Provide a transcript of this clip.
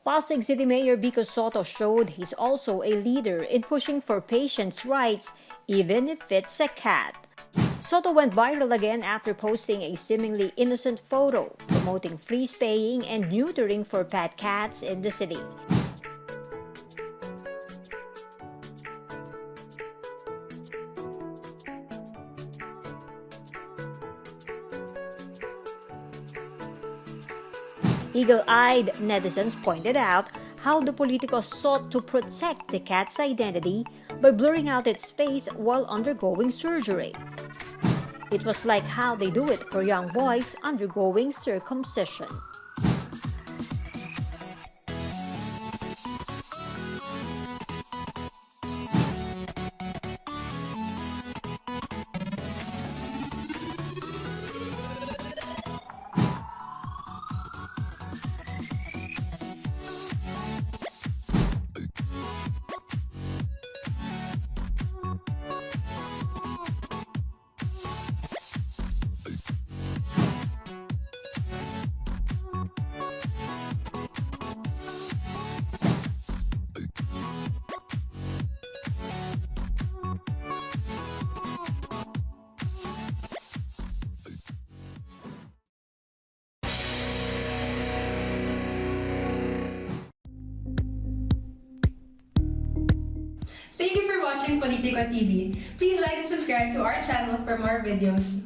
Pasig City Mayor Vico Sotto showed he's also a leader in pushing for patients' rights, even if it's a cat. Sotto went viral again after posting a seemingly innocent photo promoting free spaying and neutering for pet cats in the city. Eagle-eyed netizens pointed out how the politico sought to protect the cat's identity by blurring out its face while undergoing surgery. It was like how they do it for young boys undergoing circumcision. Thank you for watching Politico TV. Please like and subscribe to our channel for more videos.